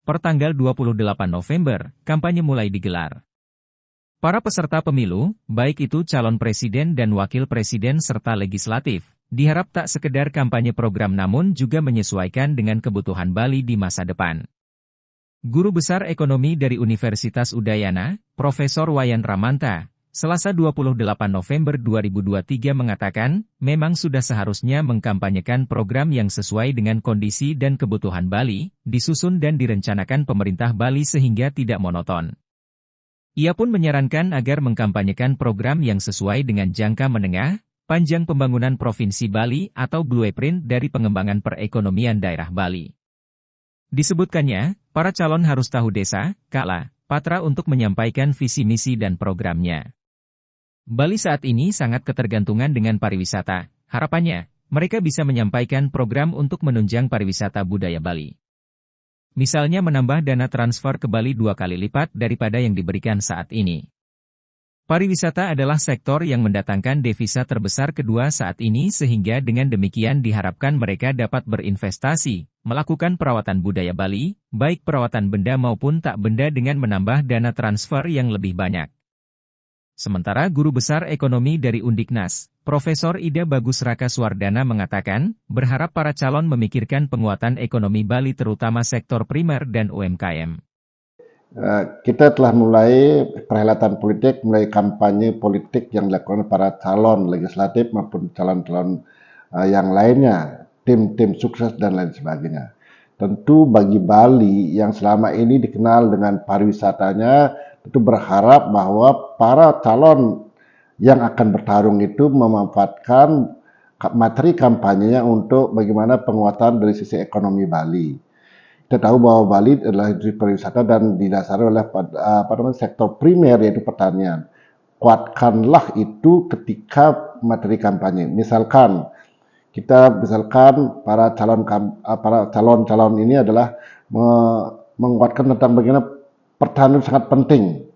Pertanggal 28 November, kampanye mulai digelar. Para peserta pemilu, baik itu calon presiden dan wakil presiden serta legislatif, diharap tak sekedar kampanye program namun juga menyesuaikan dengan kebutuhan Bali di masa depan. Guru Besar Ekonomi dari Universitas Udayana, Profesor Wayan Ramanta, Selasa 28 November 2023 mengatakan, memang sudah seharusnya mengkampanyekan program yang sesuai dengan kondisi dan kebutuhan Bali, disusun dan direncanakan pemerintah Bali sehingga tidak monoton. Ia pun menyarankan agar mengkampanyekan program yang sesuai dengan jangka menengah, panjang pembangunan Provinsi Bali atau blueprint dari pengembangan perekonomian daerah Bali. Disebutkannya, para calon harus tahu desa, kala, patra untuk menyampaikan visi misi dan programnya. Bali saat ini sangat ketergantungan dengan pariwisata. Harapannya, mereka bisa menyampaikan program untuk menunjang pariwisata budaya Bali. Misalnya menambah dana transfer ke Bali 2 kali lipat daripada yang diberikan saat ini. Pariwisata adalah sektor yang mendatangkan devisa terbesar kedua saat ini sehingga dengan demikian diharapkan mereka dapat berinvestasi, melakukan perawatan budaya Bali, baik perawatan benda maupun tak benda dengan menambah dana transfer yang lebih banyak. Sementara Guru Besar Ekonomi dari Undiknas, Profesor Ida Bagus Raka Suwardana mengatakan, berharap para calon memikirkan penguatan ekonomi Bali terutama sektor primer dan UMKM. Kita telah mulai perhelatan politik, mulai kampanye politik yang dilakukan para calon legislatif maupun calon-calon yang lainnya, tim-tim sukses dan lain sebagainya. Tentu bagi Bali yang selama ini dikenal dengan pariwisatanya, tentu berharap bahwa para calon yang akan bertarung itu memanfaatkan materi kampanyenya untuk bagaimana penguatan dari sisi ekonomi Bali. Kita tahu bahwa Bali adalah industri pariwisata dan didasari oleh sektor primer yaitu pertanian. Kuatkanlah itu ketika materi kampanye. Misalkan para calon ini adalah menguatkan tentang bagaimana pertanian sangat penting.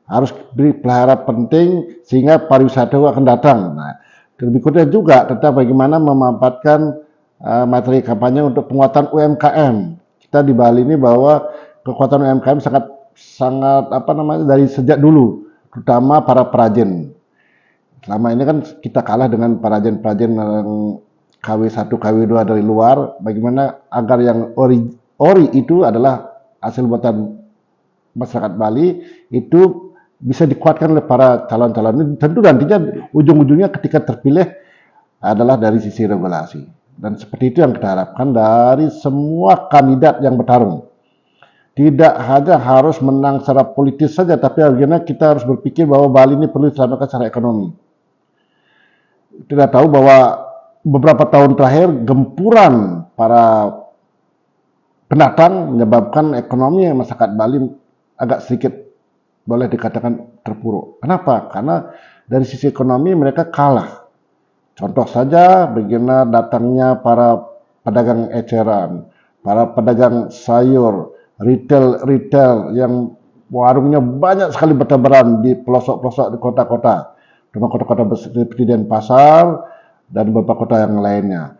Harus dipelihara penting sehingga pariwisata akan datang. Nah, berikutnya juga tentang bagaimana memanfaatkan materi kampanye untuk penguatan UMKM. Kita di Bali ini bahwa kekuatan UMKM sangat dari sejak dulu, terutama para perajin. Selama ini kan kita kalah dengan perajin-perajin yang KW1, KW2 dari luar, bagaimana agar yang ori itu adalah hasil buatan masyarakat Bali itu bisa dikuatkan oleh para calon-calon ini. Tentu nantinya ujung-ujungnya ketika terpilih adalah dari sisi regulasi. Dan seperti itu yang kita harapkan dari semua kandidat yang bertarung. Tidak hanya harus menang secara politis saja, tapi akhirnya kita harus berpikir bahwa Bali ini perlu diselamatkan secara ekonomi. Kita tahu bahwa beberapa tahun terakhir gempuran para pendatang menyebabkan ekonomi masyarakat Bali agak sedikit boleh dikatakan terpuruk. Kenapa? Karena dari sisi ekonomi mereka kalah. Contoh saja bagaimana datangnya para pedagang eceran, para pedagang sayur, retail yang warungnya banyak sekali bertebaran di pelosok-pelosok di kota-kota, terutama kota-kota seperti Denpasar dan beberapa kota yang lainnya.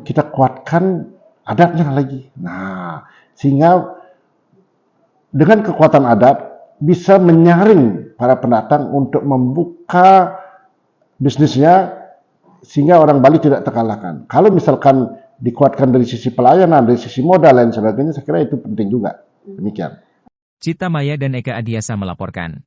Kita kuatkan adatnya lagi. Nah, sehingga dengan kekuatan adat bisa menyaring para pendatang untuk membuka bisnisnya sehingga orang Bali tidak terkalahkan. Kalau misalkan dikuatkan dari sisi pelayanan, dari sisi modal dan sebagainya, saya kira itu penting juga. Demikian. Cita Maya dan Eka Adiasa melaporkan.